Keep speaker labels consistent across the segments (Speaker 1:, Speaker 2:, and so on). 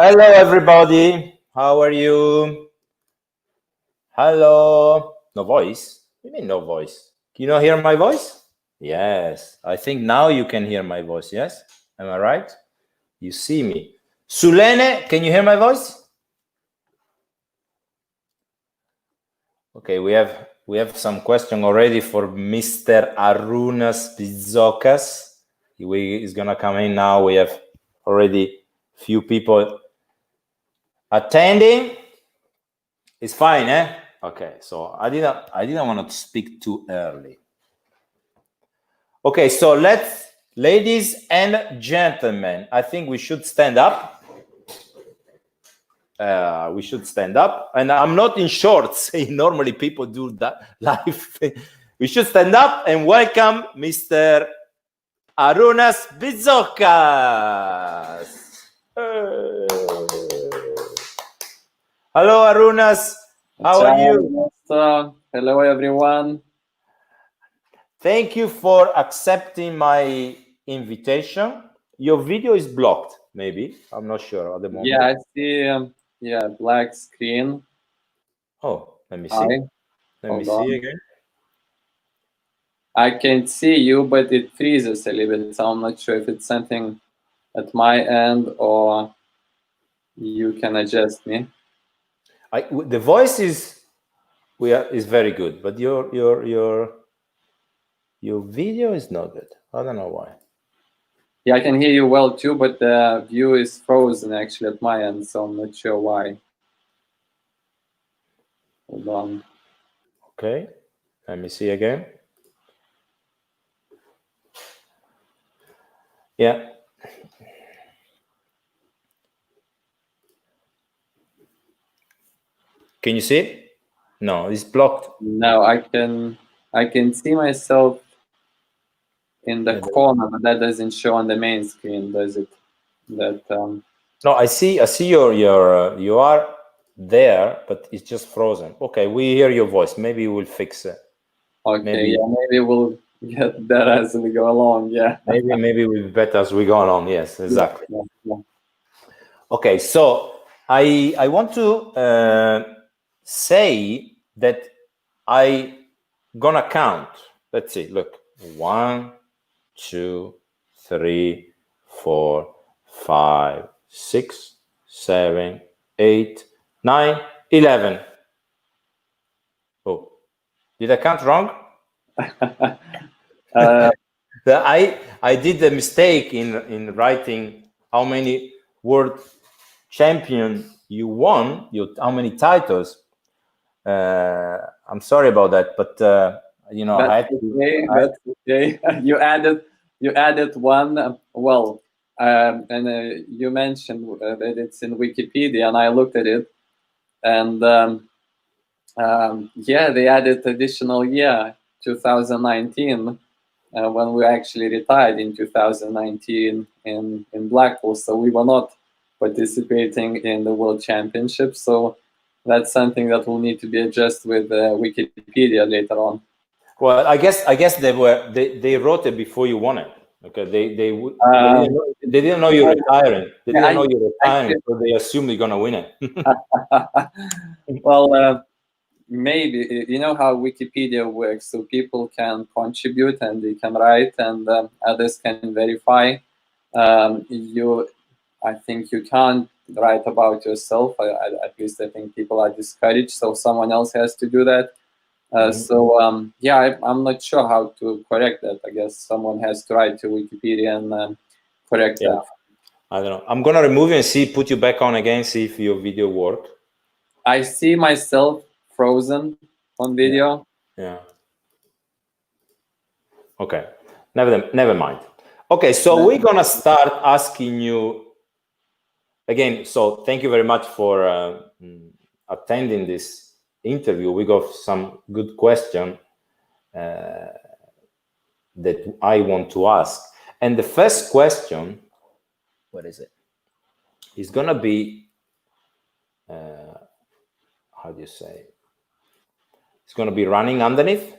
Speaker 1: Hello, everybody. How are you? Hello. No voice? What do you mean no voice? Can you not hear my voice? Yes. I think now you can hear my voice. Yes. Am I right? You see me. Sulene, can you hear my voice? Okay, we have some question already for Mr. Arunas Bizokas. He's gonna come in now. We have already few people attending. It's fine, eh? Okay, so I didn't want to speak too early. Okay, so ladies and gentlemen, I think we should stand up. We should stand up, and I'm not in shorts. Normally people do that live. We should stand up and welcome Mr. Arunas Bizokas. Hello, Arunas. How are you?
Speaker 2: Hello, everyone.
Speaker 1: Thank you for accepting my invitation. Your video is blocked, maybe. I'm not sure at the moment.
Speaker 2: Yeah, I see. Black screen.
Speaker 1: Oh, let me see.
Speaker 2: Hi.
Speaker 1: Let me
Speaker 2: Hold on.
Speaker 1: see again.
Speaker 2: I can see you, but it freezes a little bit. So I'm not sure if it's something at my end or you can adjust me.
Speaker 1: The voice is very good, but your video is not good. I don't know why.
Speaker 2: Yeah, I can hear you well too, but the view is frozen actually at my end, so I'm not sure why. Hold on.
Speaker 1: Okay, let me see again. Yeah. Can you see it? No, it's blocked.
Speaker 2: No, I can see myself in the corner, but that doesn't show on the main screen, does it?
Speaker 1: No, I see your you are there, but it's just frozen. Okay, we hear your voice. Maybe we'll fix it.
Speaker 2: Okay, maybe we'll get better as we go along. Yeah.
Speaker 1: maybe we'll be better as we go along. Yes, exactly.
Speaker 2: Yeah.
Speaker 1: Okay, so I want to say that I gonna count. Let's see. Look, 1, 2, 3, 4, 5, 6, 7, 8, 9, 11. Oh, did I count wrong? I did a mistake in writing how many world champion you won, how many titles. I'm sorry about that, but
Speaker 2: that's okay. You added one. And you mentioned that it's in Wikipedia, and I looked at it, and they added additional year 2019 when we actually retired in 2019 in Blackpool. So we were not participating in the World Championship. So that's something that will need to be adjusted with Wikipedia later on.
Speaker 1: Well, I guess they wrote it before you won it. Okay, they didn't know you're retiring. They didn't know you're retiring, so they assumed you're gonna win it.
Speaker 2: Well, maybe you know how Wikipedia works, so people can contribute and they can write, and others can verify. I think you can't write about yourself. At least I think people are discouraged, so someone else has to do that. I'm not sure how to correct that. I guess someone has to write to Wikipedia and correct that.
Speaker 1: I don't know. I'm gonna remove you and put you back on again, see if your video worked.
Speaker 2: I see myself frozen on video.
Speaker 1: Yeah. Okay. Never mind. Okay, so we're gonna start asking you again. So thank you very much for attending this interview. We got some good question that I want to ask, and the first question, what is it? It's gonna be how do you say? It's gonna be running underneath.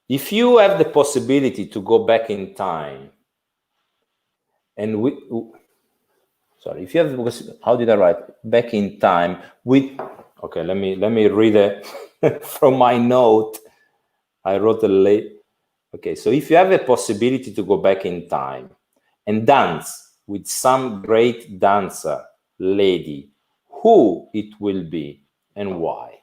Speaker 1: If you have the possibility to go back in time, and sorry, if you have, because how did I write? Back in time with, okay, let me read it from my note. I wrote a late. Okay, so if you have a possibility to go back in time and dance with some great dancer lady, who it will be and why?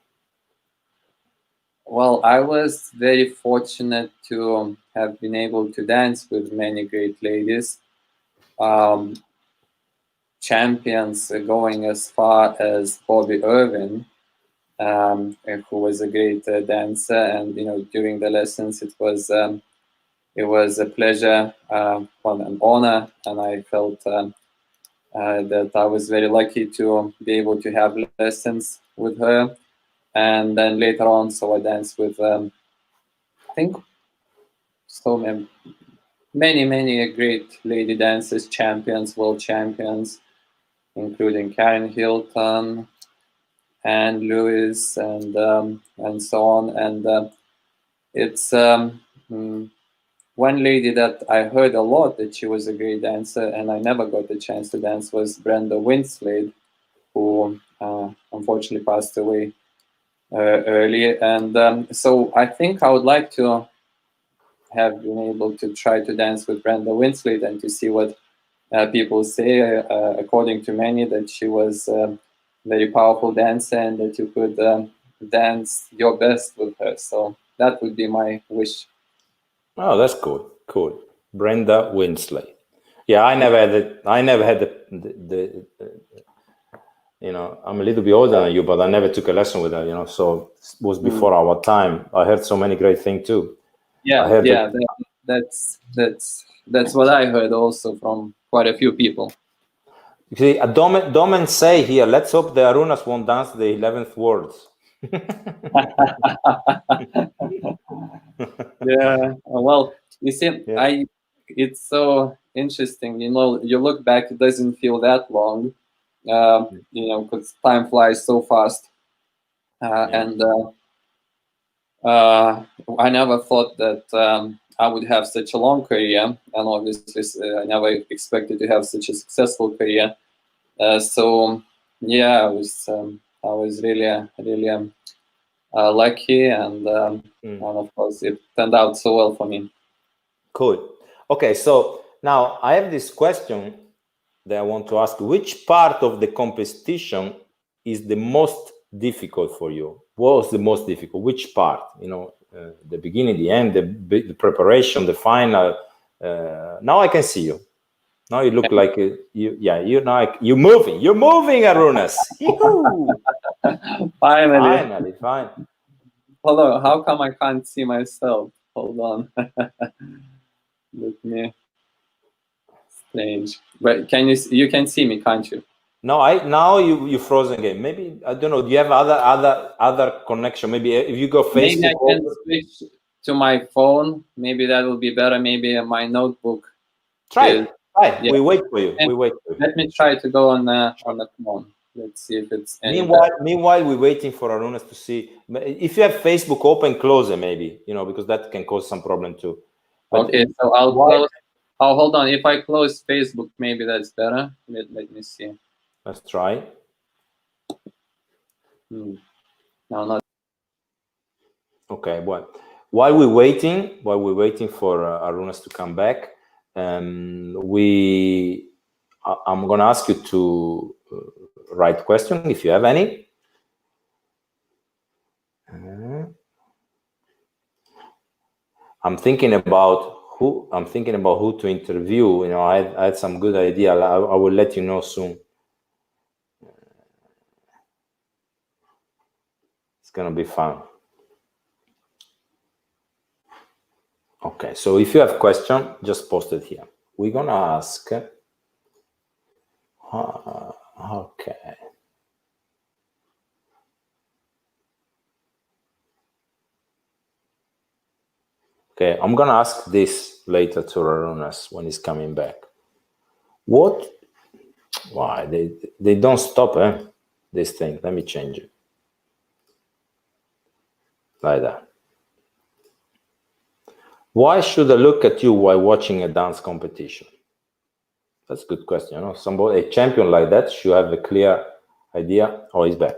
Speaker 2: Well, I was very fortunate to have been able to dance with many great ladies. Champions going as far as Bobby Irvin, who was a great dancer, and during the lessons it was a pleasure, well, an honor, and I felt that I was very lucky to be able to have lessons with her. And then later on, so I danced with I think so many great lady dancers, champions, world champions, including Karen Hilton, Anne Lewis, and so on. And it's one lady that I heard a lot that she was a great dancer, and I never got the chance to dance, was Brenda Winslade, who unfortunately passed away early. And so I think I would like to have been able to try to dance with Brenda Winslade and to see what people say. According to many, that she was a very powerful dancer and that you could dance your best with her. So that would be my wish.
Speaker 1: Oh, that's cool. Cool. Brenda Winsley. Yeah, I never had the I'm a little bit older than you, but I never took a lesson with her, so it was before our time. I heard so many great things too.
Speaker 2: Yeah, that's what I heard also from quite a few people.
Speaker 1: You see, Domen say here, let's hope the Arunas won't dance the 11th words.
Speaker 2: Yeah, well, you see, yeah. It's so interesting, you look back, it doesn't feel that long, because time flies so fast. And I never thought that I would have such a long career, and obviously I never expected to have such a successful career. So yeah, I was really lucky, and of course it turned out so well for me.
Speaker 1: Cool. Okay, so now I have this question that I want to ask. Which part of the competition is the most difficult for you? What was the most difficult? Which part? The beginning, the end, the preparation, the final. Now I can see you. Now you look like you're moving. You're moving, Arunas.
Speaker 2: Finally.
Speaker 1: Fine.
Speaker 2: Hold on. How come I can't see myself? Hold on. Let me. Strange. But you can see me, can't you?
Speaker 1: No, now you frozen again. Maybe I don't know. Do you have other connection? Maybe if you go Facebook.
Speaker 2: Maybe I can switch to my phone. Maybe that will be better. Maybe my notebook.
Speaker 1: Try. Yeah. We wait for you.
Speaker 2: Let me try to go on the phone. Let's see if it's.
Speaker 1: Meanwhile, we're waiting for Arunas to see. If you have Facebook open, close it maybe. Because that can cause some problem too.
Speaker 2: But okay, so I'll close. Oh, hold on. If I close Facebook, maybe that's better. Let me see.
Speaker 1: Let's try.
Speaker 2: No, not.
Speaker 1: Okay. Well, while we're waiting for Arunas to come back, I'm gonna ask you to write question if you have any. I'm thinking about who to interview. I had some good idea. I will let you know soon. It's gonna be fun. Okay, so if you have question, just post it here. We're gonna ask. Okay. Okay, I'm gonna ask this later to Arunas when he's coming back. What? Why they don't stop, this thing. Let me change it. Like that. Why should I look at you while watching a dance competition? That's a good question. Somebody, a champion like that should have a clear idea. Oh, he's back.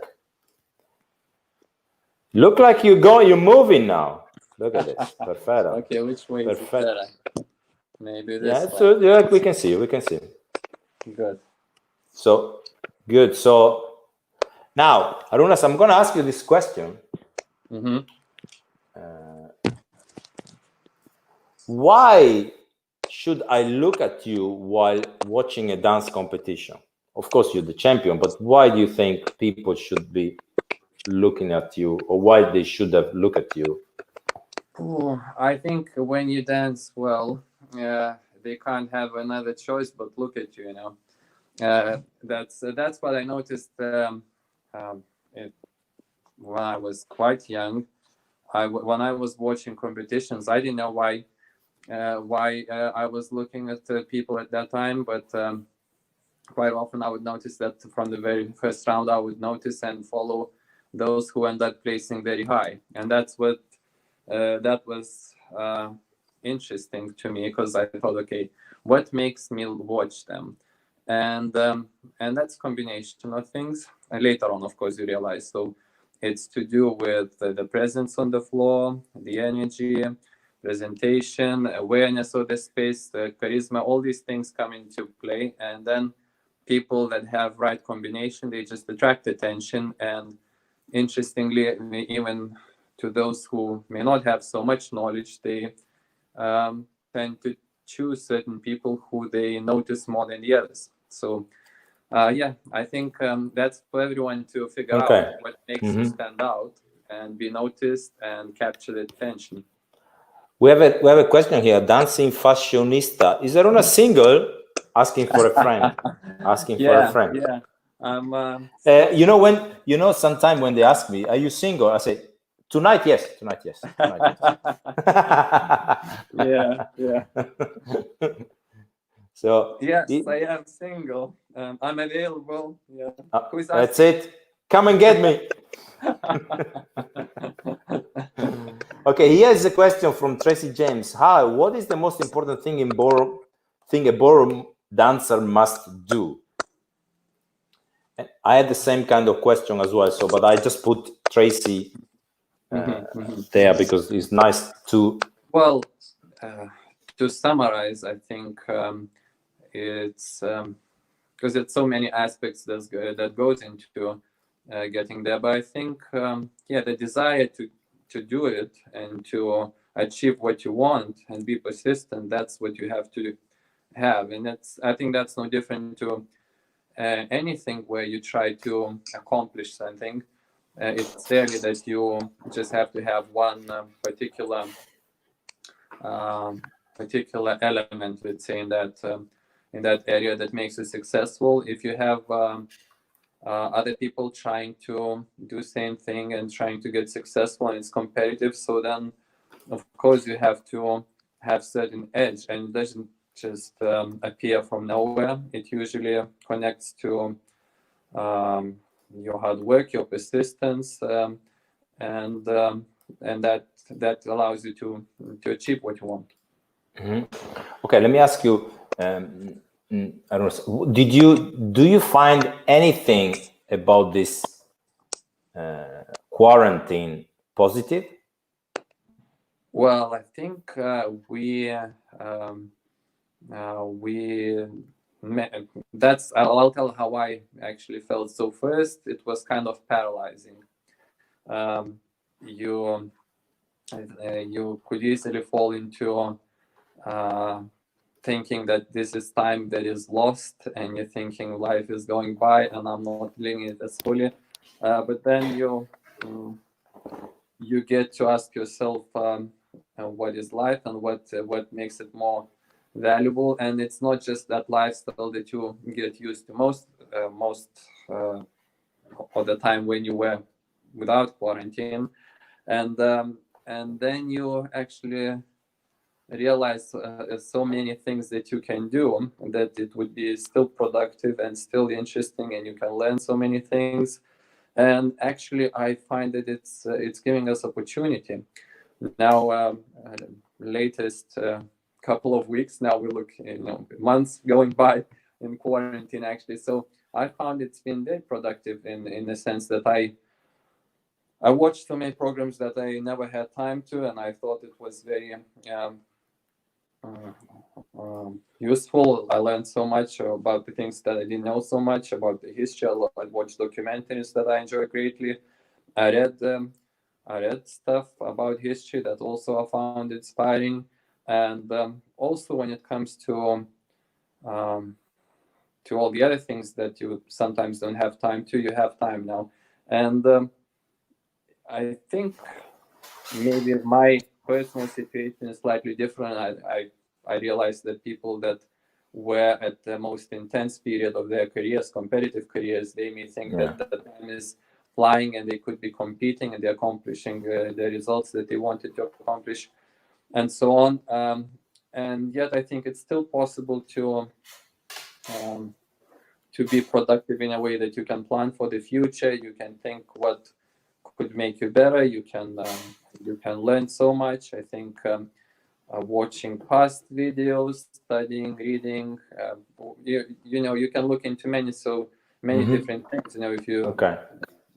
Speaker 1: Look like you're moving now. Look at this. Perfetto.
Speaker 2: Okay, which way is it better? Maybe this way.
Speaker 1: So yeah, we can see.
Speaker 2: Good.
Speaker 1: So good. So now, Arunas, I'm going to ask you this question.
Speaker 2: Mm-hmm.
Speaker 1: Why should I look at you while watching a dance competition? Of course, you're the champion, but why do you think people should be looking at you, or why they should have looked at you?
Speaker 2: I think when you dance well, they can't have another choice but look at you. That's what I noticed when I was quite young. When I was watching competitions, I didn't know why I was looking at people at that time, but quite often I would notice that from the very first round I would notice and follow those who end up placing very high, and that's what that was interesting to me, because I thought, okay, what makes me watch them? And that's a combination of things. And later on, of course, you realize, so it's to do with the presence on the floor, the energy, presentation, awareness of the space, the charisma, all these things come into play. And then people that have right combination, they just attract attention. And interestingly, even to those who may not have so much knowledge, they tend to choose certain people who they notice more than the others. So I think that's for everyone to figure out what makes you stand out and be noticed and capture the attention.
Speaker 1: We have a question here. Dancing fashionista. Is Aruna single? Asking for a friend.
Speaker 2: Yeah.
Speaker 1: Sometime when they ask me, "Are you single?" I say, Tonight, yes.
Speaker 2: Yeah.
Speaker 1: So
Speaker 2: yes, I am single. I'm available. Yeah.
Speaker 1: That's it. Come and get me. Okay, here's a question from Tracy James. Hi, what is the most important thing a ballroom dancer must do? And I had the same kind of question as well. So, but I just put Tracy there because it's nice to.
Speaker 2: Well, to summarize, I think it's because it's so many aspects that goes into getting there. But I think the desire to do it and to achieve what you want and be persistent, that's what you have to have. And I think that's no different to anything where you try to accomplish something. It's clearly that you just have to have one particular element, let's say, in that area that makes you successful. If you have other people trying to do same thing and trying to get successful, and it's competitive, so then of course you have to have certain edge, and it doesn't just appear from nowhere. It usually connects to your hard work, your persistence, and that allows you to achieve what you want.
Speaker 1: Okay, let me ask you, do you find anything about this quarantine positive?
Speaker 2: Well, I think I'll tell how I actually felt. So first, it was kind of paralyzing. You could easily fall into thinking that this is time that is lost, and you're thinking life is going by and I'm not living it as fully. But then you get to ask yourself what is life and what makes it more valuable. And it's not just that lifestyle that you get used to most of the time when you were without quarantine, and then you actually realize so many things that you can do, that it would be still productive and still interesting, and you can learn so many things. And actually I find that it's giving us opportunity now. Latest couple of weeks now, we look, months going by, in quarantine, actually. So I found it's been very productive in the sense that I watched so many programs that I never had time to, and I thought it was very useful. I learned so much about the things that I didn't know so much about the history. I watched documentaries that I enjoy greatly. I read stuff about history that also I found inspiring, and also when it comes to all the other things that you sometimes don't have time to, you have time now. And I think maybe my personal situation is slightly different. I realized that people that were at the most intense period of their careers, competitive careers, they may think that the time is flying and they could be competing and they're accomplishing the results that they wanted to accomplish and so on. And yet I think it's still possible to be productive in a way that you can plan for the future. You can think what could make you better. You can learn so much. I think watching past videos, studying, reading, you can look into many different things. If you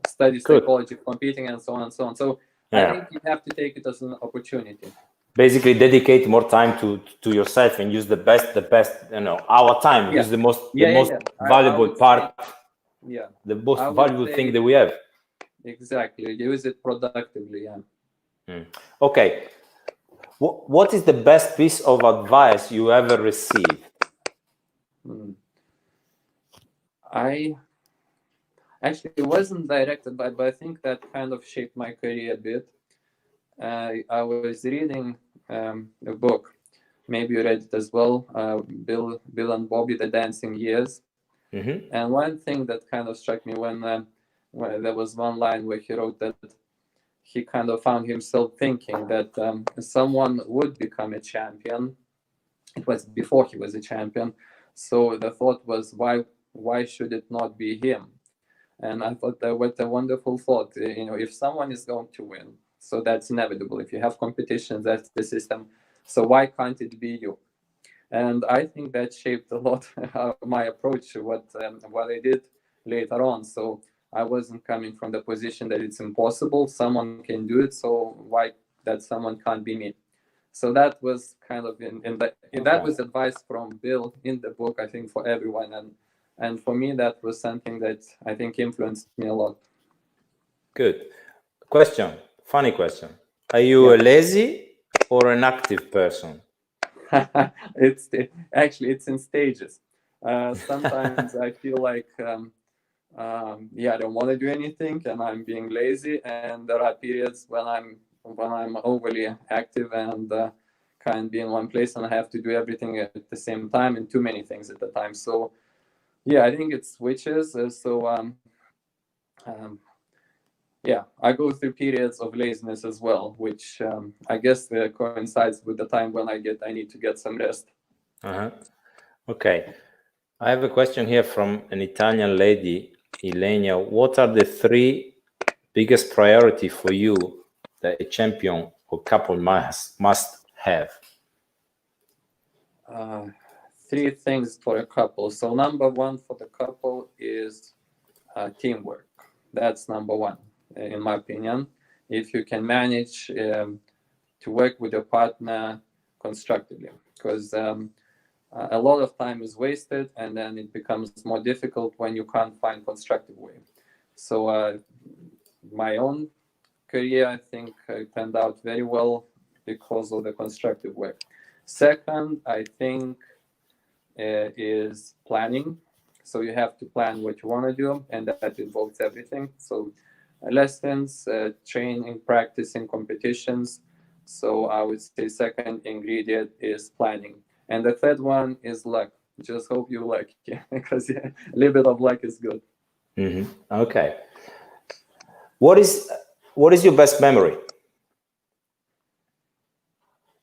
Speaker 2: study psychology of competing and so on and so on. So I think you have to take it as an opportunity.
Speaker 1: Basically, dedicate more time to yourself and use the best. Our time. Use the most valuable part.
Speaker 2: Yeah,
Speaker 1: the most valuable thing that we have.
Speaker 2: Exactly. Use it productively. Yeah.
Speaker 1: Okay. What is the best piece of advice you ever received?
Speaker 2: Actually, it wasn't directed, but I think that kind of shaped my career a bit. I was reading a book. Maybe you read it as well. Bill and Bobby, The Dancing Years.
Speaker 1: Mm-hmm.
Speaker 2: And one thing that kind of struck me when there was one line where he wrote that he kind of found himself thinking that someone would become a champion. It was before he was a champion. So the thought was, why should it not be him? And I thought that was a wonderful thought. If someone is going to win, so that's inevitable. If you have competition, that's the system. So why can't it be you? And I think that shaped a lot my approach to what I did later on. So I wasn't coming from the position that it's impossible. Someone can do it. So why that someone can't be me? So that was kind of that was advice from Bill in the book, I think, for everyone. And for me, that was something that I think influenced me a lot.
Speaker 1: Good. Funny question. Are you a lazy or an active person?
Speaker 2: It's in stages. Sometimes I feel like, I don't want to do anything and I'm being lazy. And there are periods when I'm overly active and can't be in one place and I have to do everything at the same time and too many things at the time. So I think it switches. I go through periods of laziness as well, which I guess coincides with the time when I need to get some rest.
Speaker 1: Okay. I have a question here from an Italian lady, Elena. What are the 3 biggest priority for you that a champion or couple must have?
Speaker 2: 3 things for a couple. So number 1 for the couple is teamwork. That's number 1, in my opinion. If you can manage to work with your partner constructively, because a lot of time is wasted and then it becomes more difficult when you can't find constructive way. So my own career, I think, turned out very well because of the constructive work. Second, I think, is planning. So you have to plan what you want to do, and that involves everything. So lessons, training, practicing, competitions. So I would say second ingredient is planning. And the third one is luck. Just hope you're lucky, because a little bit of luck is good.
Speaker 1: Mm-hmm. Okay. What is your best memory?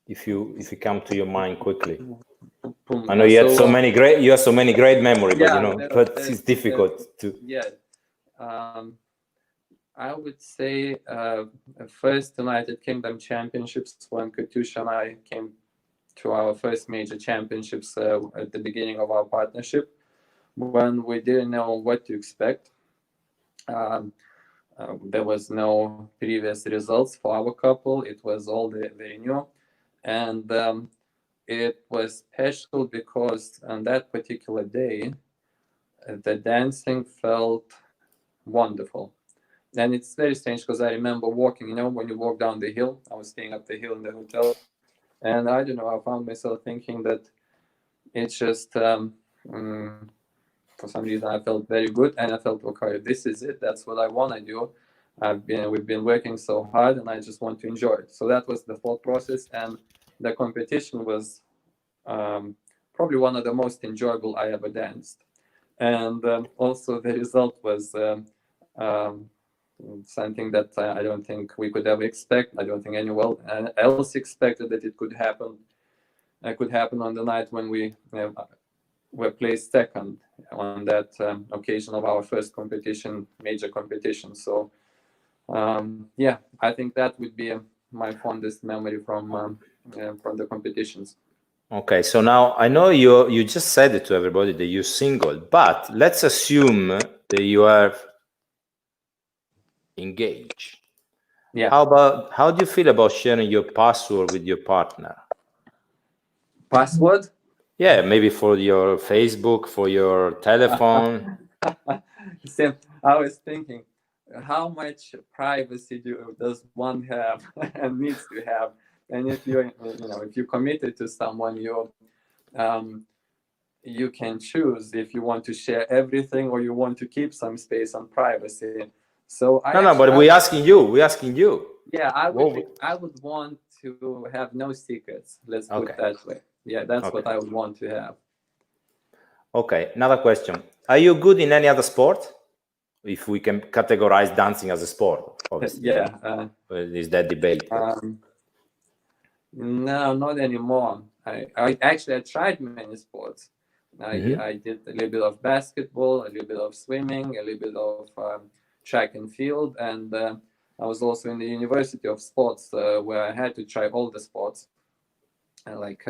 Speaker 1: If you come to your mind quickly. I know you have so many great memory, but it's difficult to.
Speaker 2: I would say first United Kingdom Championships when Katusha and I came to our first major championships at the beginning of our partnership. when we didn't know what to expect. There was no previous results for our couple. It was all very new, and it was special because on that particular day, the dancing felt wonderful. And it's very strange because I remember walking, when you walk down the hill, I was staying up the hill in the hotel, and I don't know, I found myself thinking that it's just, for some reason, I felt very good, and I felt, okay, this is it. That's what I want to do. We've been working so hard, and I just want to enjoy it. So that was the thought process, and the competition was probably one of the most enjoyable I ever danced. And also the result was something that I don't think we could ever expect. I don't think anyone else expected that it could happen. It could happen on the night when we were placed second on that occasion of our first competition, major competition. So yeah, I think that would be my fondest memory from the competitions.
Speaker 1: Okay, so now I know you just said it to everybody that you're single, but let's assume that you are engaged.
Speaker 2: Yeah.
Speaker 1: How do you feel about sharing your password with your partner?
Speaker 2: Password?
Speaker 1: Yeah, maybe for your Facebook, for your telephone.
Speaker 2: Sam, I was thinking, how much privacy does one have and needs to have? And if if you're committed to someone, you can choose if you want to share everything or you want to keep some space on privacy. So
Speaker 1: But we're asking you. We're asking you.
Speaker 2: Yeah, I would want to have no secrets. Let's put it that way. Yeah, that's what I would want to have.
Speaker 1: Okay, another question. Are you good in any other sport? If we can categorize dancing as a sport, obviously.
Speaker 2: Yeah.
Speaker 1: Is that debate?
Speaker 2: No, not anymore. I tried many sports. I did a little bit of basketball, a little bit of swimming, a little bit of track and field, and I was also in the University of Sports where I had to try all the sports, like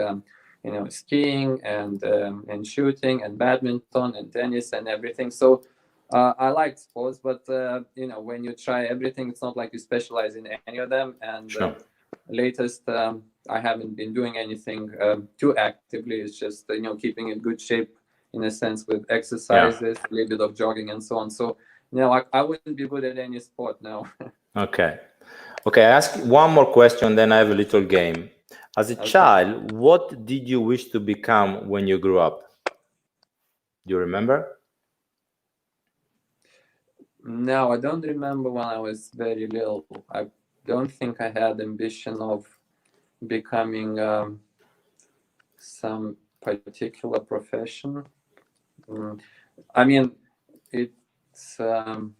Speaker 2: skiing and shooting and badminton and tennis and everything. So I liked sports, but when you try everything, it's not like you specialize in any of them. And latest, I haven't been doing anything too actively. It's just keeping in good shape in a sense with exercises, a little bit of jogging and so on. So I wouldn't be good at any sport now.
Speaker 1: Okay. I ask one more question, then I have a little game. As a child, what did you wish to become when you grew up? Do you remember?
Speaker 2: No, I don't remember when I was very little. I don't think I had ambition of becoming some particular profession. I mean, it's I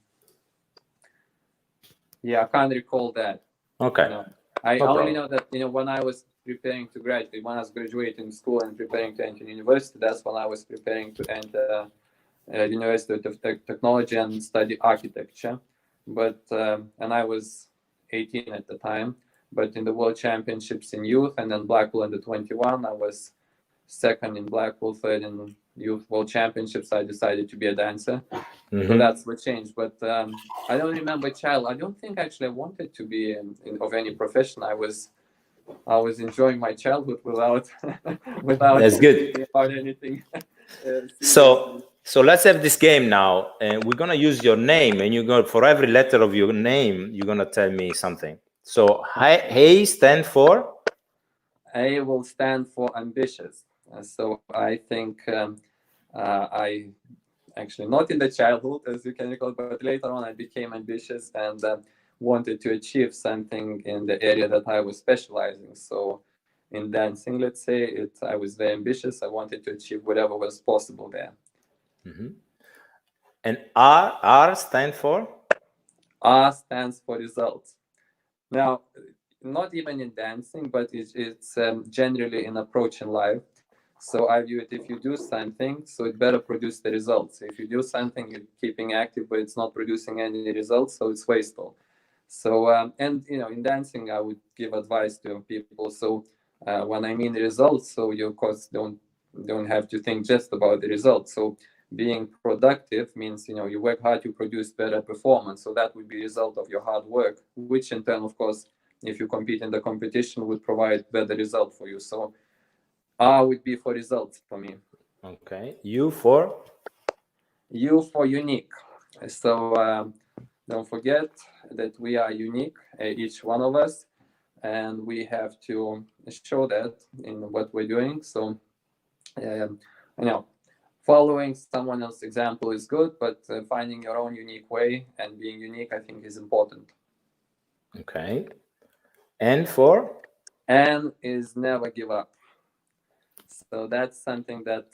Speaker 2: can't recall that.
Speaker 1: Okay.
Speaker 2: I only know that when I was preparing to graduate, when I was graduating school and preparing to enter university, that's when I was preparing to enter University of Technology and study architecture. But and I was 18 at the time. But in the World Championships in youth and then Blackpool under 21, I was second in Blackpool, third in Youth World Championships. I decided to be a dancer. So that's what changed. But I don't remember child. I don't think actually I wanted to be of any profession. I was enjoying my childhood without
Speaker 1: That's good.
Speaker 2: about anything.
Speaker 1: So let's have this game now, and we're gonna use your name, and you're going for every letter of your name, you're gonna tell me something. So A stand for?
Speaker 2: A will stand for ambitious. So I think I actually not in the childhood, as you can recall, but later on I became ambitious and wanted to achieve something in the area that I was specializing. So in dancing, let's say, I was very ambitious. I wanted to achieve whatever was possible there.
Speaker 1: And R stand for?
Speaker 2: R stands for results. Now, not even in dancing, but it's generally an approach in life. So I view it, if you do something, so it better produce the results. If you do something, you're keeping active, but it's not producing any results, so it's wasteful. So, and in dancing, I would give advice to people. So when I mean results, so you of course don't have to think just about the results. So being productive means, you know, you work hard, you produce better performance. So that would be a result of your hard work, which in turn, of course, if you compete in the competition, would provide better result for you. So R would be for results for me.
Speaker 1: Okay. U for?
Speaker 2: U for unique. So don't forget that we are unique, each one of us, and we have to show that in what we're doing. So, you know, following someone else's example is good, but finding your own unique way and being unique, I think, is important.
Speaker 1: Okay. N for?
Speaker 2: N is never give up. So that's something that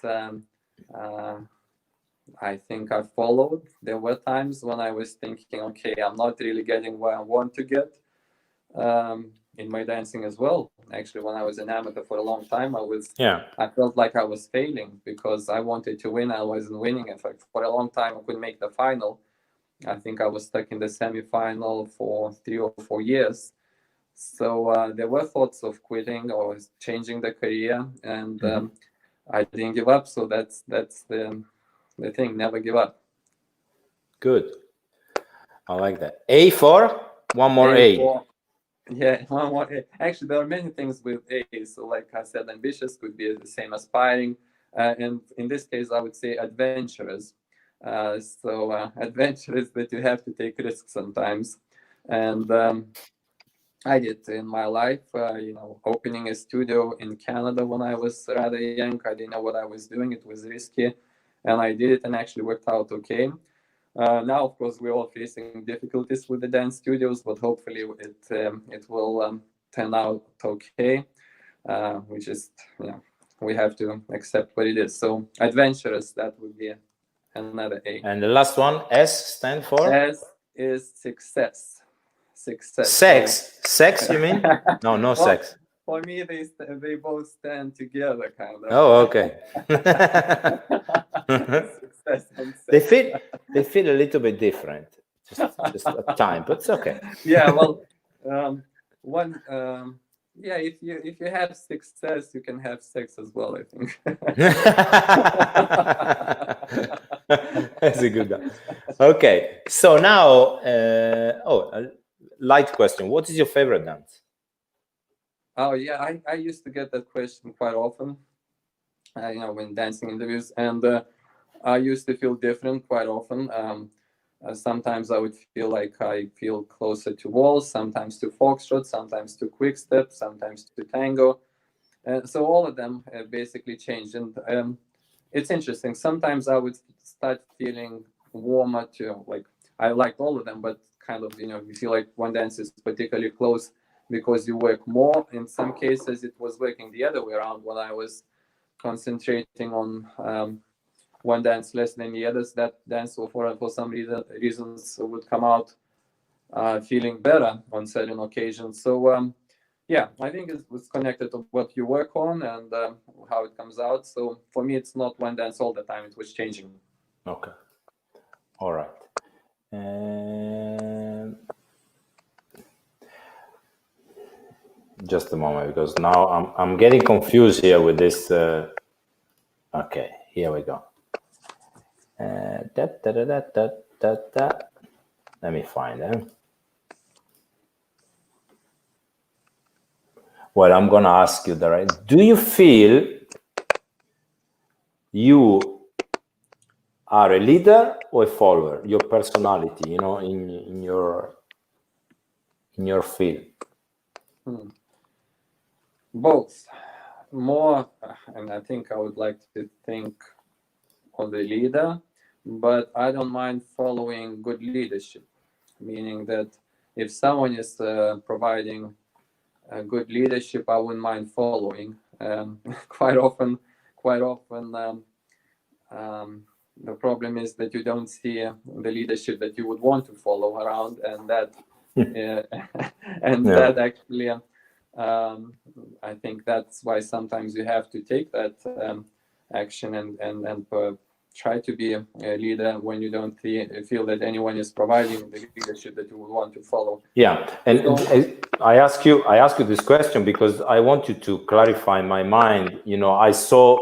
Speaker 2: I think I followed. There were times when I was thinking, okay, I'm not really getting where I want to get in my dancing as well. Actually, when I was an amateur for a long time, I felt like I was failing because I wanted to win. I wasn't winning. In fact, for a long time, I couldn't make the final. I think I was stuck in the semi-final for 3 or 4 years. So there were thoughts of quitting or changing the career, and I didn't give up. So that's the thing, never give up.
Speaker 1: Good. I like that. A for? One more A.
Speaker 2: Yeah, one more A. Actually, there are many things with A. So like I said, ambitious could be the same aspiring. And in this case, I would say adventurous. Adventurous that you have to take risks sometimes. And I did in my life, opening a studio in Canada when I was rather young. I didn't know what I was doing. It was risky. And I did it and actually worked out okay. Now, of course, we're all facing difficulties with the dance studios, but hopefully it will turn out okay. We just, we have to accept what it is. So adventurous, that would be another A.
Speaker 1: And the last one, S stand for?
Speaker 2: S is success. Success.
Speaker 1: Sex. Sex, you mean? No, well, sex.
Speaker 2: For me, they both stand together, kind of.
Speaker 1: Oh, okay.
Speaker 2: Success and sex.
Speaker 1: They feel a little bit different, just at time, but it's okay.
Speaker 2: Yeah, well, if you have success, you can have sex as well, I think.
Speaker 1: That's a good one. Okay, so now, a light question. What is your favorite dance?
Speaker 2: Oh yeah, I used to get that question quite often, when dancing interviews, and I used to feel different quite often. Sometimes I would feel like I feel closer to waltz, sometimes to foxtrot, sometimes to quick step, sometimes to tango. So all of them basically changed. And it's interesting. Sometimes I would start feeling warmer to, like, I liked all of them, but kind of, you feel like one dance is particularly close because you work more. In some cases, it was working the other way around when I was concentrating on one dance less than the others. That dance, for some reasons, would come out feeling better on certain occasions. So I think it was connected to what you work on and how it comes out. So for me, it's not one dance all the time. It was changing.
Speaker 1: Okay. All right. Just a moment, because now I'm getting confused here with this. Okay, here we go. Let me find them. Well, I'm gonna ask you direct. Do you feel you are a leader or a follower? Your personality, in your field.
Speaker 2: Both. More, and I think I would like to think of the leader, but I don't mind following good leadership, meaning that if someone is providing good leadership, I wouldn't mind following. Quite often, the problem is that you don't see the leadership that you would want to follow around, and that that actually. I think that's why sometimes you have to take that action and try to be a leader when you don't feel that anyone is providing the leadership that you would want to follow.
Speaker 1: Yeah, and I ask you this question because I want you to clarify my mind. I saw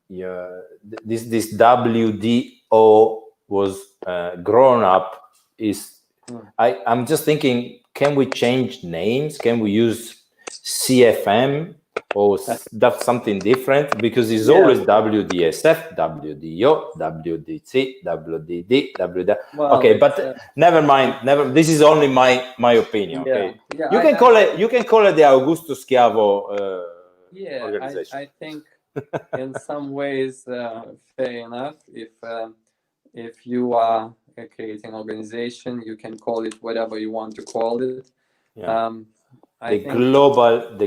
Speaker 1: this WDO was grown up is. I'm just thinking, can we change names? Can we use CFM or that's something different? Because it's always WDSF, WDO, WDC, WDD, WD.
Speaker 2: Well,
Speaker 1: okay, but never mind. This is only my opinion. Okay, you can call it the Augusto Schiavo organization.
Speaker 2: I think in some ways fair enough. If you are creating organization, you can call it whatever you want to call it.
Speaker 1: The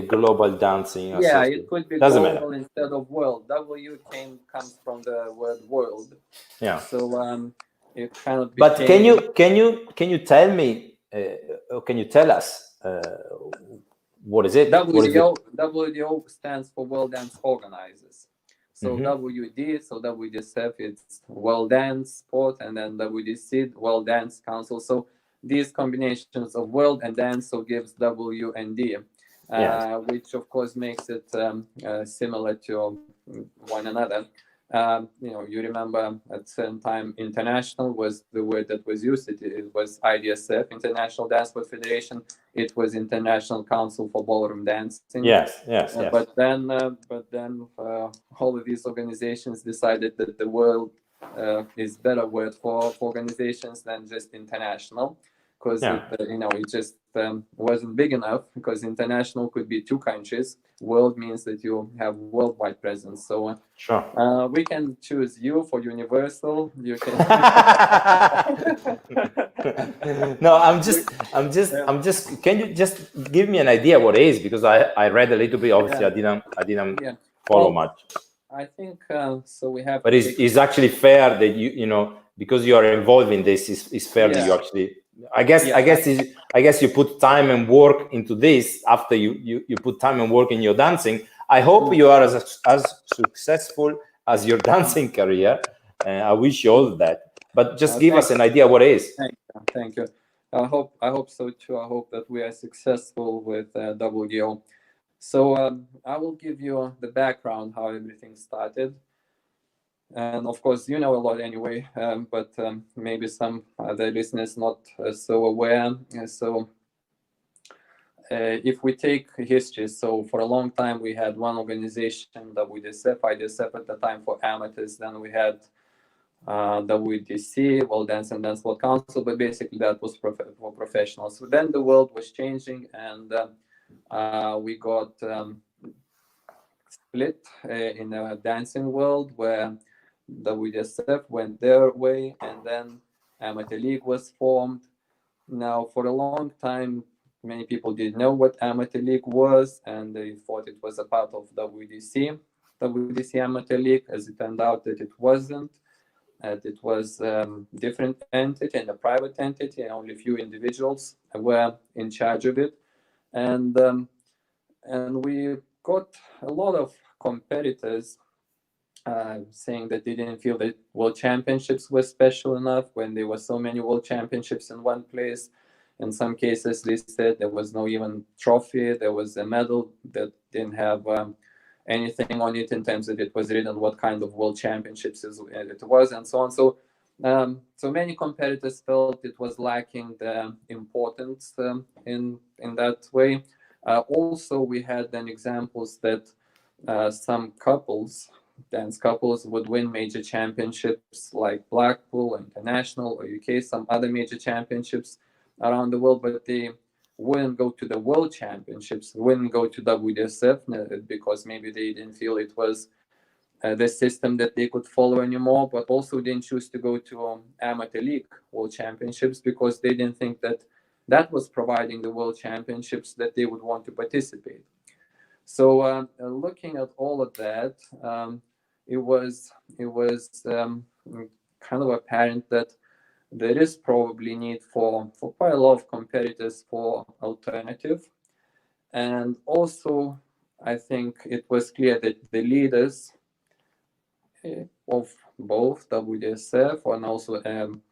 Speaker 1: global dancing.
Speaker 2: Yeah, it could be global instead of world. Comes from the word world.
Speaker 1: Yeah.
Speaker 2: So it kind of.
Speaker 1: But can you tell me? Can you tell us what is it?
Speaker 2: WDO stands for World Dance Organizers. So WD, so WDSF, it's World Dance Sport, and then WDC, World Dance Council. So these combinations of world and dance so gives WND, which of course makes it similar to one another. You remember at certain time international was the word that was used. It was IDSF, International Dance Sport Federation. It was International Council for Ballroom Dancing.
Speaker 1: Yes.
Speaker 2: But then all of these organizations decided that the world is better word for organizations than just international, because it just wasn't big enough, because international could be 2 countries. World means that you have worldwide presence. So we can choose U for universal. You can.
Speaker 1: No, I'm just. Can you just give me an idea what it is? Because I read a little bit. Obviously, I didn't follow much.
Speaker 2: I think so. We have.
Speaker 1: But it's actually fair that you because you are involved in this. It's fair that you actually. I guess you put time and work into this after you put time and work in your dancing. I hope you are as successful as your dancing career. I wish you all that. But just give us an idea what it is.
Speaker 2: Thank you. I hope so too. I hope that we are successful with WDO. So I will give you the background how everything started. And of course, you know a lot anyway, but maybe some other listeners not so aware. So if we take history, so for a long time we had one organization, WDSF, IDSF at the time for amateurs. Then we had WDC, World Dance and Dance Sport Council, but basically that was for professionals. So then the world was changing, and we got split in a dancing world where WDSF went their way, and then Amateur League was formed. Now, for a long time, many people didn't know what Amateur League was, and they thought it was a part of WDC Amateur League. As it turned out that it wasn't. It was different entity and a private entity, and only a few individuals were in charge of it. And we got a lot of competitors saying that they didn't feel that World Championships were special enough when there were so many World Championships in one place. In some cases, they said there was no even trophy. There was a medal that didn't have anything on it in terms that it was written what kind of World Championships it was, and so on. So many competitors felt it was lacking the importance in that way. Also, we had then examples that some dance couples would win major championships like Blackpool International or UK, some other major championships around the world, but they wouldn't go to the World Championships, wouldn't go to WDSF because maybe they didn't feel it was the system that they could follow anymore, but also didn't choose to go to Amateur League World Championships because they didn't think that was providing the World Championships that they would want to participate. So looking at all of that, it was kind of apparent that there is probably need for quite a lot of competitors for alternative. And also, I think it was clear that the leaders of both WDSF and also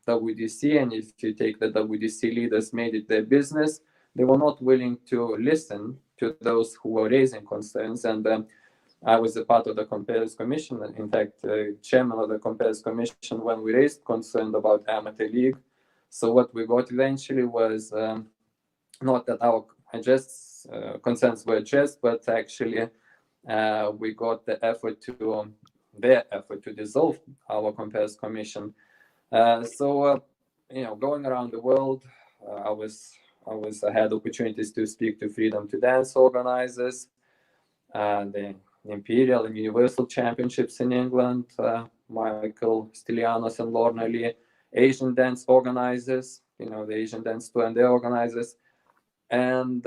Speaker 2: WDC, and if you take the WDC leaders made it their business, they were not willing to listen to those who were raising concerns. And I was a part of the Competitors Commission, and in fact, chairman of the Competitors Commission when we raised concern about amateur league. So what we got eventually was not that our concerns were addressed, but actually we got their effort to dissolve our Competitors Commission. Going around the world, I had opportunities to speak to Freedom to Dance organizers, the Imperial and Universal Championships in England, Michael Stylianos and Lorna Lee, Asian dance organizers, the Asian Dance Tour and their organizers, and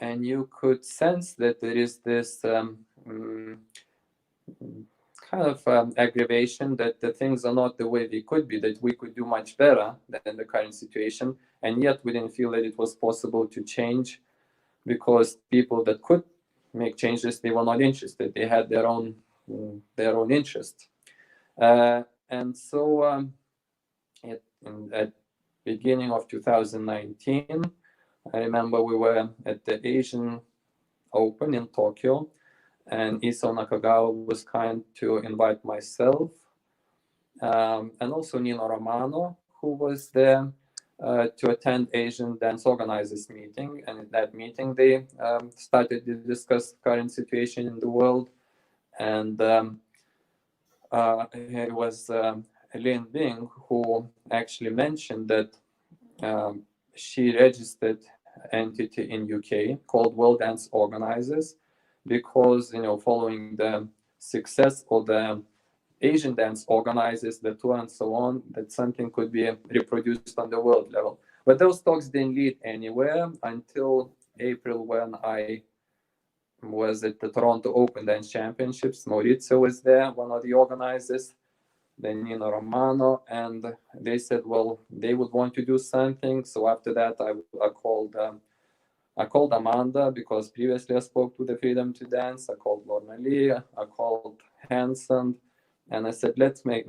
Speaker 2: you could sense that there is this kind of aggravation that the things are not the way they could be, that we could do much better than the current situation, and yet we didn't feel that it was possible to change because people that could make changes, they were not interested. They had their own interest. And so at beginning of 2019, I remember we were at the Asian Open in Tokyo, and Isao Nakagawa was kind to invite myself and also Nino Romano, who was there to attend Asian Dance Organizers meeting. And in that meeting, they started to discuss current situation in the world. And it was Lin Bing who actually mentioned that she registered entity in UK called World Dance Organizers because, following the success of the Asian dance organizers, the tour and so on, that something could be reproduced on the world level. But those talks didn't lead anywhere until April, when I was at the Toronto Open Dance Championships. Maurizio was there, one of the organizers, then Nino Romano, and they said, well, they would want to do something. So after that, I called Amanda, because previously I spoke to the Freedom to Dance. I called Lorna Lee, I called Hanson, and I said, let's make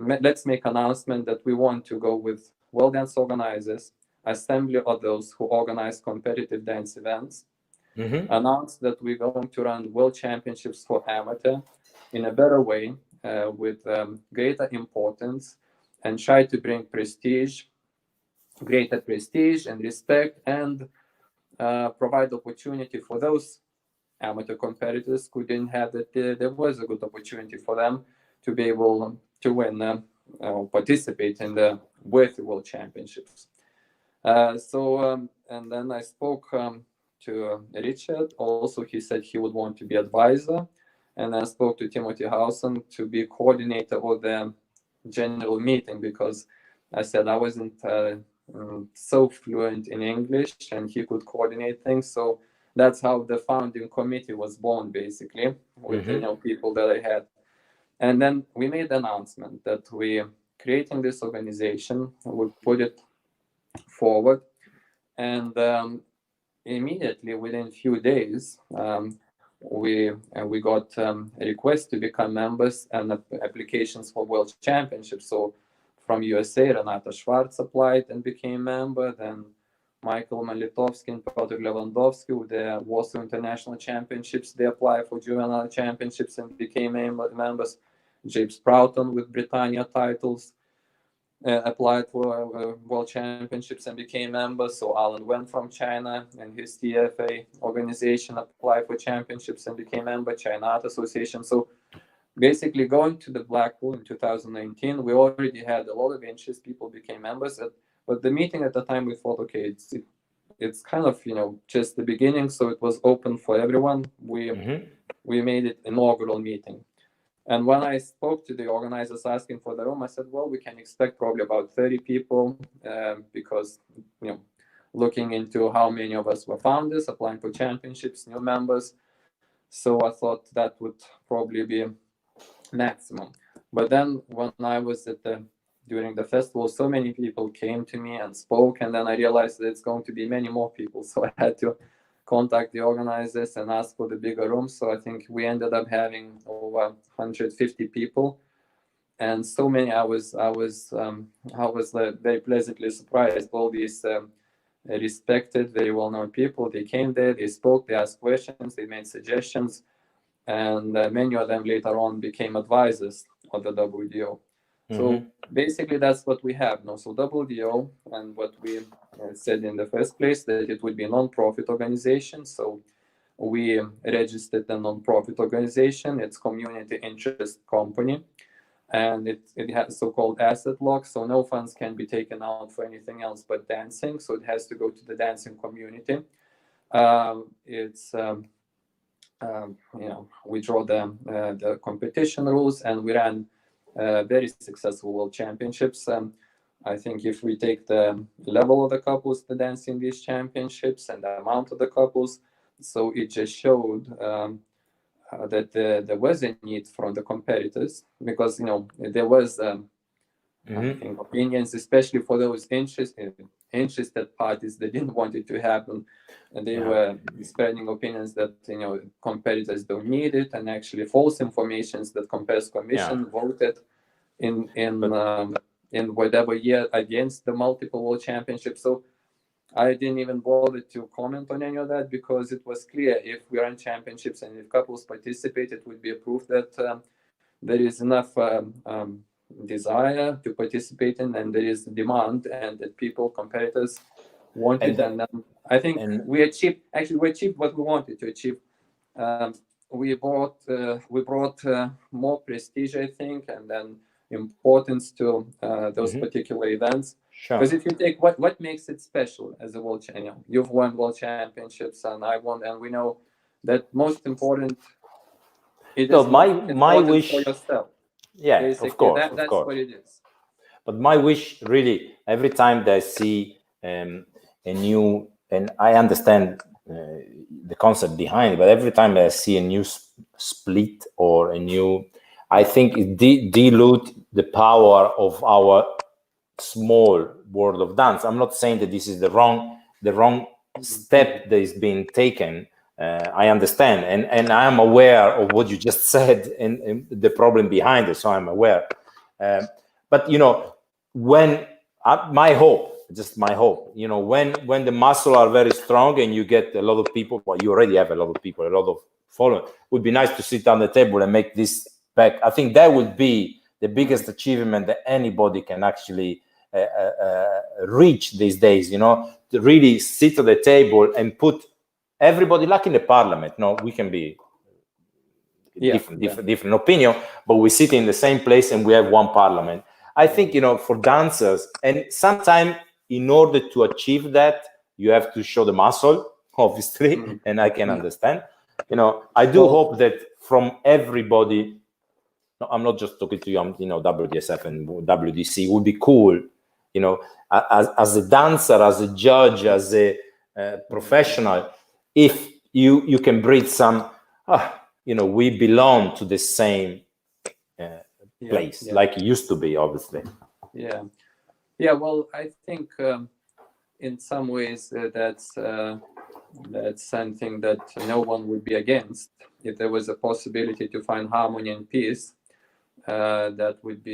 Speaker 2: announcement that we want to go with World Dance Organizers, assembly of those who organize competitive dance events, announce that we're going to run World Championships for amateur in a better way, with greater importance, and try to bring greater prestige and respect, and provide opportunity for those amateur competitors who didn't have that. There was a good opportunity for them to be able to win, participate in the World Championships. And then I spoke to Richard. Also, he said he would want to be advisor. And I spoke to Timothy Howson to be coordinator of the general meeting, because I said I wasn't so fluent in English, and he could coordinate things. So that's how the founding committee was born, basically, with people that I had. And then we made the announcement that we creating this organization, we put it forward, and immediately within a few days, we got a request to become members and applications for World Championships. So from USA, Renata Schwartz applied and became member. Then Michael Malitovsky and Piotr Lewandowski with the Warsaw International Championships, they applied for juvenile championships and became members. James Proughton with Britannia titles applied for World Championships and became members. So Alan Wen from China and his TFA organization applied for championships and became member, China Art Association. So basically, going to the Blackpool in 2019, we already had a lot of interest. People became members. But the meeting at the time, we thought, okay, it's kind of, just the beginning. So it was open for everyone. We made it inaugural meeting. And when I spoke to the organizers asking for the room, I said, well, we can expect probably about 30 people, because, looking into how many of us were founders, applying for championships, new members. So I thought that would probably be maximum. But then when I was during the festival, so many people came to me and spoke, and then I realized that it's going to be many more people. So I had to contact the organizers and ask for the bigger room. So I think we ended up having over 150 people, and so many. I was very pleasantly surprised. All these respected, very well-known people. They came there, they spoke, they asked questions, they made suggestions. and many of them later on became advisors of the WDO. So basically, that's what we have now. So WDO, and what we said in the first place, that it would be a non-profit organization. So we registered a non-profit organization. It's community interest company, and it has so-called asset lock. So no funds can be taken out for anything else but dancing. So it has to go to the dancing community. We draw the competition rules, and we ran very successful world championships. I think if we take the level of the couples that dance in these championships and the amount of the couples, so it just showed that there was a need from the competitors, because there was I think opinions, especially for those interested parties that didn't want it to happen, and they were spreading opinions that competitors don't need it, and actually false informations that Compares Commission voted in whatever year against the multiple world championships. So I didn't even bother to comment on any of that, because it was clear if we run championships and if couples participate, it would be a proof that there is enough desire to participate in, and there is demand, and that competitors want it. And I think we achieved what we wanted to achieve. We brought more prestige, I think, and then importance to those particular events. Because if you take what makes it special as a world champion, you've won world championships, and I won, and we know that most important. It is
Speaker 1: my wish
Speaker 2: for yourself.
Speaker 1: Yeah,
Speaker 2: basically,
Speaker 1: of course,
Speaker 2: that's what it is.
Speaker 1: But my wish, really, every time that I see a new, and I understand the concept behind it, but every time that I see a new split or a new, I think it dilute the power of our small world of dance. I'm not saying that this is the wrong step that is being taken. I understand, and I am aware of what you just said and the problem behind it. So I'm aware. But when my hope, when the muscle are very strong and you get a lot of people, well, you already have a lot of people, a lot of following. It would be nice to sit down the table and make this back. I think that would be the biggest achievement that anybody can actually reach these days. To really sit at the table and put everybody, like in the parliament. No, we can be different opinion, but we sit in the same place and we have one parliament. I think for dancers, and sometimes in order to achieve that, you have to show the muscle, obviously, and I can understand. I do hope that from everybody. No, I'm not just talking to you. WDSF and WDC. It would be cool, as a dancer, as a judge, as a professional, if you can breathe some. We belong to the same place, like it used to be, obviously.
Speaker 2: Yeah. Well, I think in some ways that's something that no one would be against, if there was a possibility to find harmony and peace. That would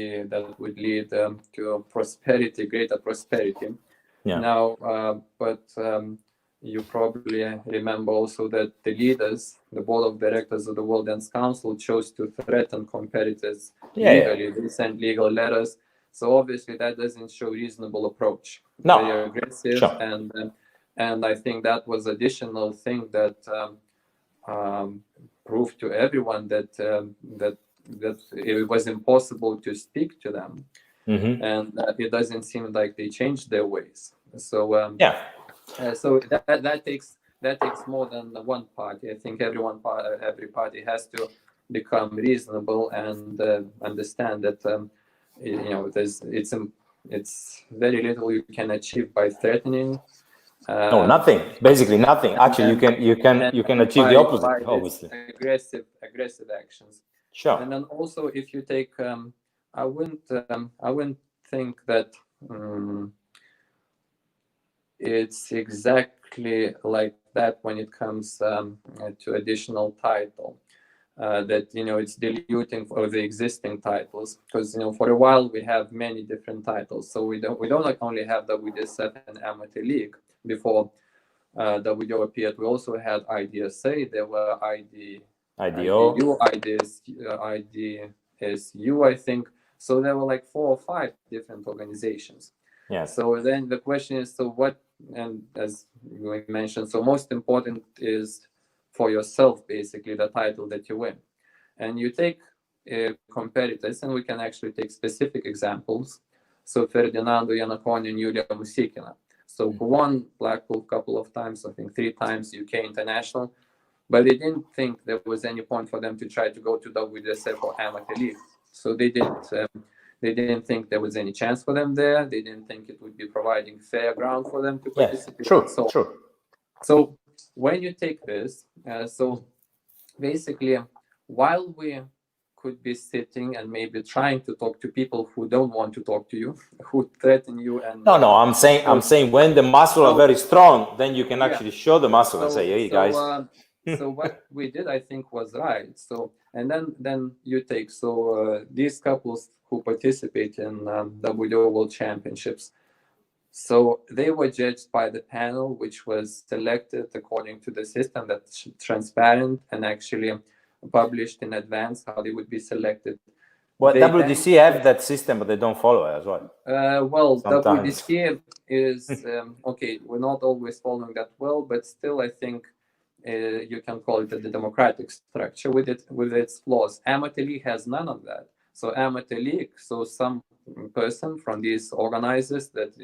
Speaker 2: lead to prosperity, greater prosperity. Now, but you probably remember also that the leaders, the board of directors of the World Dance Council, chose to threaten competitors legally. They sent legal letters. So obviously that doesn't show reasonable approach.
Speaker 1: No.
Speaker 2: Very aggressive, and I think that was additional thing that proved to everyone that it was impossible to speak to them, and it doesn't seem like they changed their ways. So so that takes more than one party. I think every party has to become reasonable and understand that it's very little you can achieve by threatening.
Speaker 1: No, nothing. Basically, nothing. Actually, you can achieve the opposite. Obviously,
Speaker 2: aggressive actions.
Speaker 1: Sure.
Speaker 2: And then also, if you take, I wouldn't think that it's exactly like that when it comes to additional title. That it's diluting for the existing titles, because for a while we have many different titles. So we don't only have WDSF and Amateur League. Before WDO appeared, we also had IDSA. There were
Speaker 1: IDO.
Speaker 2: IDSU, I think. So there were like 4 or 5 different organizations.
Speaker 1: Yes.
Speaker 2: So then the question is, so what, and as we mentioned, so most important is for yourself, basically, the title that you win. And you take competitors, and we can actually take specific examples. So Ferdinando Iannacone and Yulia Musikina. So who won Blackpool a couple of times, I think 3 times, UK International. But they didn't think there was any point for them to try to go to WDSF or Amateur League. So they didn't think there was any chance for them there. They didn't think it would be providing fair ground for them to participate.
Speaker 1: Yes, true.
Speaker 2: So when you take this, so basically, while we could be sitting and maybe trying to talk to people who don't want to talk to you, who threaten you, and
Speaker 1: no, I'm saying when the muscles are very strong, then you can actually show the muscle and say, hey guys.
Speaker 2: So what we did, I think, was right. So and then you take these couples who participate in WDO World Championships. So they were judged by the panel, which was selected according to the system that's transparent and actually published in advance how they would be selected.
Speaker 1: Well, WDC have that system, but they don't follow it as well.
Speaker 2: Well, sometimes. WDC is okay. We're not always following that well, but still, I think you can call it a democratic structure with its flaws. Amateur League has none of that. So Amateur League, so some person from these organizers that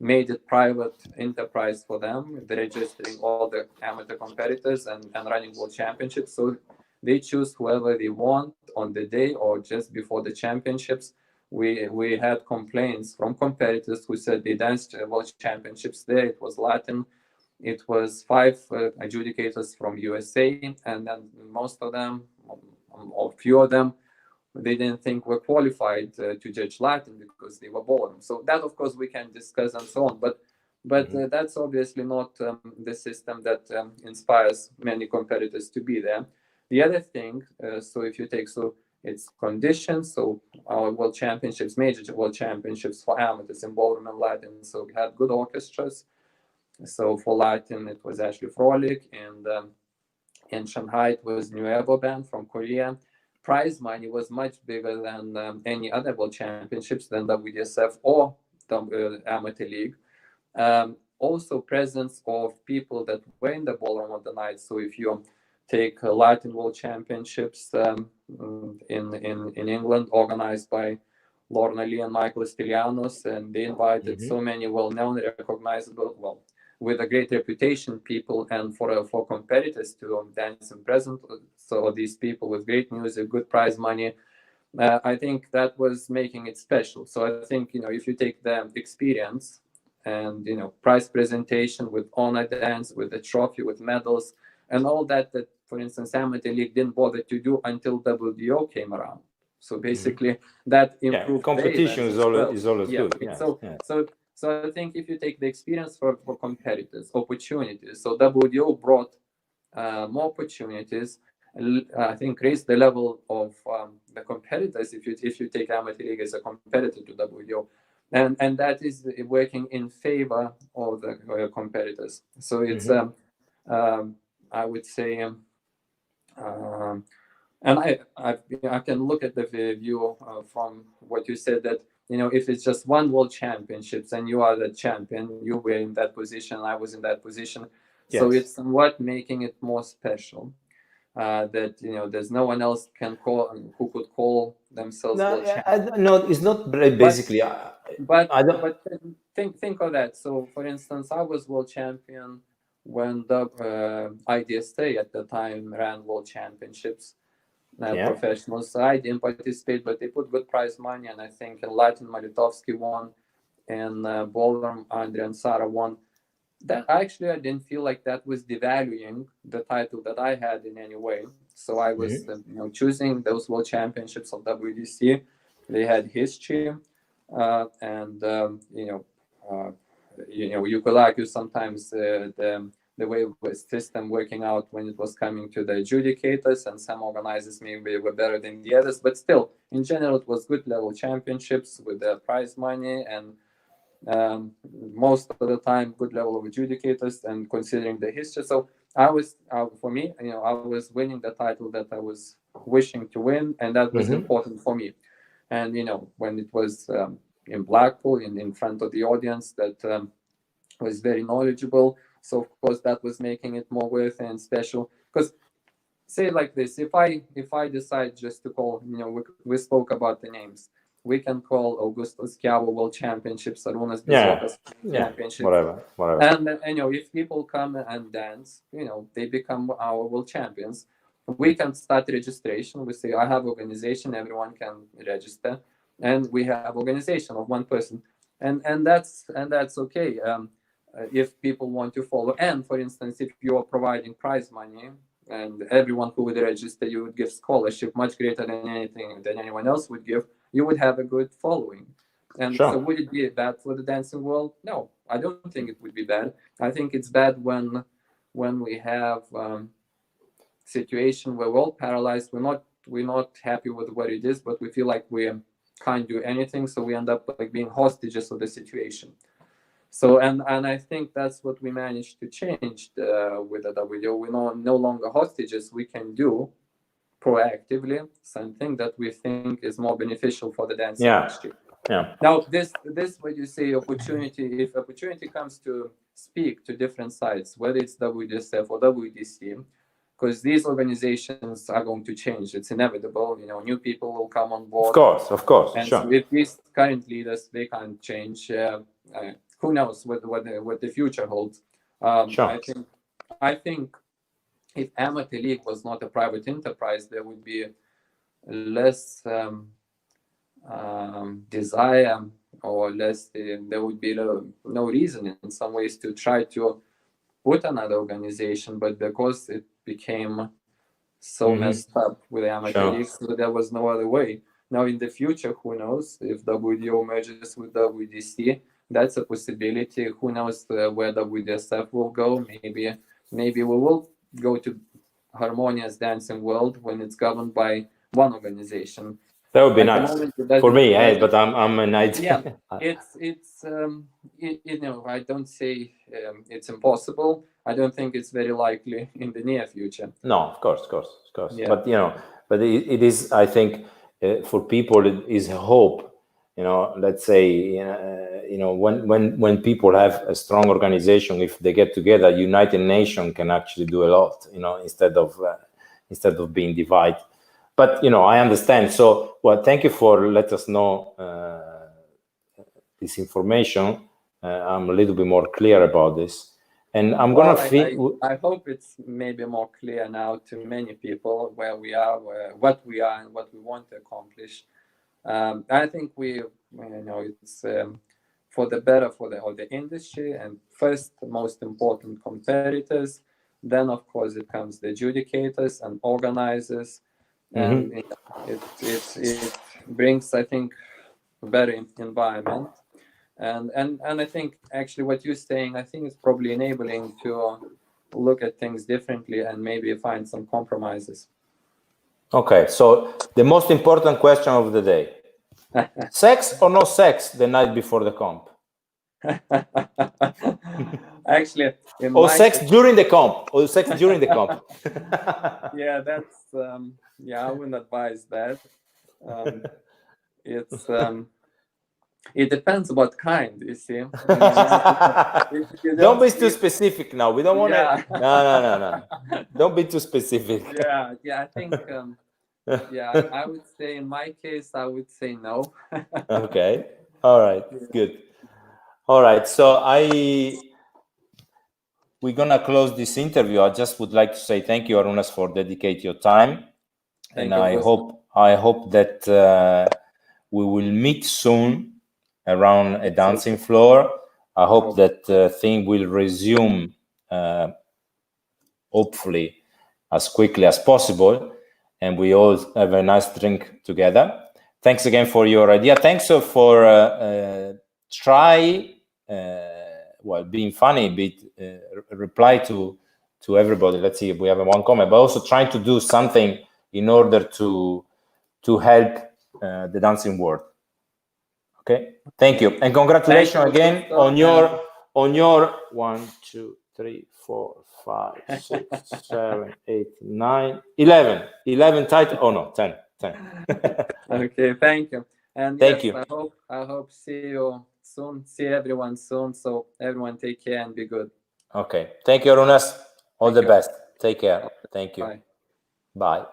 Speaker 2: made it private enterprise for them, registering all the amateur competitors and running world championships. So they choose whoever they want on the day or just before the championships. We had complaints from competitors who said they danced world championships there. It was Latin. It was 5 adjudicators from USA, and then most of them, or few of them, they didn't think were qualified to judge Latin because they were ballroom. So that, of course, we can discuss and so on. But that's obviously not the system that inspires many competitors to be there. The other thing, so if you take, it's conditions. So our world championships, major world championships for amateurs in ballroom and Latin. So we had good orchestras. So for Latin, it was Ashley Frolic, and in Shanghai, it was Nuevo Band from Korea. Prize money was much bigger than any other world championships, than WDSF or the Amateur League. Also, presence of people that were in the ballroom of the night. So if you take Latin World Championships in England, organized by Lorna Lee and Michael Stilianos, and they invited so many well-known, recognizable, with a great reputation people, and for competitors to dance and present. So these people with great music, good prize money. I think that was making it special. So I think, if you take the experience and, prize presentation with honor dance, with the trophy, with medals, and all that, for instance, Amateur League didn't bother to do until WDO came around. So basically, that improved.
Speaker 1: Competition is always good.
Speaker 2: So I think if you take the experience for competitors, opportunities, so WDO brought more opportunities. I think raised the level of the competitors. If you take Amateur League as a competitor to WDO, and that is working in favor of the competitors. So it's I would say, and I can look at the view from what you said, that if it's just one world championships and you are the champion, you were in that position, I was in that position. Yes. So it's somewhat making it more special. That there's no one else who could call themselves world champion.
Speaker 1: No, it's not basically.
Speaker 2: But think of that. So for instance, I was world champion when the IDSA at the time ran world championships. Professionals. So I didn't participate, but they put good prize money, and I think in Latin, Malitovsky won, and ballroom, Andrea and Sarah won. That actually, I didn't feel like that was devaluing the title that I had in any way. So I was, choosing those world championships of WDC. They had history, and you could argue sometimes the way the system working out when it was coming to the adjudicators, and some organizers maybe were better than the others, but still, in general, it was good level championships with the prize money, and most of the time, good level of adjudicators, and considering the history. So for me, I was winning the title that I was wishing to win, and that was important for me. And when it was in Blackpool, in front of the audience, that was very knowledgeable. So of course that was making it more worth and special. Because say like this, if I decide just to call, we spoke about the names. We can call Augustus Chiavo World Championships, Arunas Bizokas Championship.
Speaker 1: Whatever.
Speaker 2: And if people come and dance, they become our world champions. We can start registration. We say I have organization, everyone can register, and we have organization of one person, and that's okay. If people want to follow, and for instance, if you are providing prize money, and everyone who would register, you would give scholarship much greater than anyone else would give, you would have a good following. And so would it be bad for the dancing world? No, I don't think it would be bad. I think it's bad when we have situation where we're all paralyzed. We're not happy with what it is, but we feel like we can't do anything, so we end up like being hostages of the situation. So and I think that's what we managed to change with the WDO. We're no longer hostages. We can do proactively something that we think is more beneficial for the dance industry. Now this what you say, opportunity, if opportunity comes to speak to different sides, whether it's WDSF or WDC, because these organizations are going to change. It's inevitable. New people will come on board.
Speaker 1: Of course.
Speaker 2: And so if these current leaders, they can't change, who knows what the future holds. I think if amateur league was not a private enterprise, there would be less desire, or less, there would be no reason in some ways to try to put another organization, but because it became so messed up with amateur leagues, so there was no other way. Now in the future, who knows if WDO merges with WDC, that's a possibility. Who knows where WDSF will go? Maybe we will go to harmonious dancing world when it's governed by one organization.
Speaker 1: That would be nice for me, but I'm an idea.
Speaker 2: It's I don't say it's impossible. I don't think it's very likely in the near future.
Speaker 1: No, of course.
Speaker 2: Yeah.
Speaker 1: But but it is. I think for people it is a hope. Let's say when people have a strong organization, if they get together, United Nations can actually do a lot. Instead of being divided. But I understand. So, well, thank you for letting us know this information. I'm a little bit more clear about this, and I'm gonna.
Speaker 2: I hope it's maybe more clear now to many people where we are, what we are, and what we want to accomplish. I think it's for the better for the industry, and first, most important, competitors. Then, of course, it comes the adjudicators and organizers. And it brings, I think, a better environment, and I think actually what you're saying, I think, is probably enabling to look at things differently and maybe find some compromises.
Speaker 1: Okay, so the most important question of the day: sex or no sex the night before the comp?
Speaker 2: Actually,
Speaker 1: sex during the comp,
Speaker 2: Yeah, that's I wouldn't advise that. It depends what kind, you see.
Speaker 1: Don't be too specific now. We don't want to. No. Don't be too specific.
Speaker 2: Yeah. I think. I would say in my case, I would say no.
Speaker 1: Okay. All right. Good. All right. So we're gonna close this interview. I just would like to say thank you, Arunas, for dedicating your time.
Speaker 2: Thank
Speaker 1: you. I hope that we will meet soon around a dancing floor. I hope that thing will resume, hopefully, as quickly as possible, and we all have a nice drink together. Thanks again for your idea. Thanks for being funny, reply to everybody. Let's see if we have one comment, but also trying to do something in order to help the dancing world. Okay, thank you, and congratulations again on your 1, 2, 3, 4, 5, 6, 7, 8, 9, 11 title. Oh no, 10.
Speaker 2: Okay, thank you. And
Speaker 1: Thank
Speaker 2: yes,
Speaker 1: you.
Speaker 2: I hope see you soon, see everyone soon. So everyone take care and be good.
Speaker 1: Okay. Thank you, Arunas. All
Speaker 2: Thank
Speaker 1: the
Speaker 2: you.
Speaker 1: best. Take care. Thank you.
Speaker 2: Bye.
Speaker 1: Bye.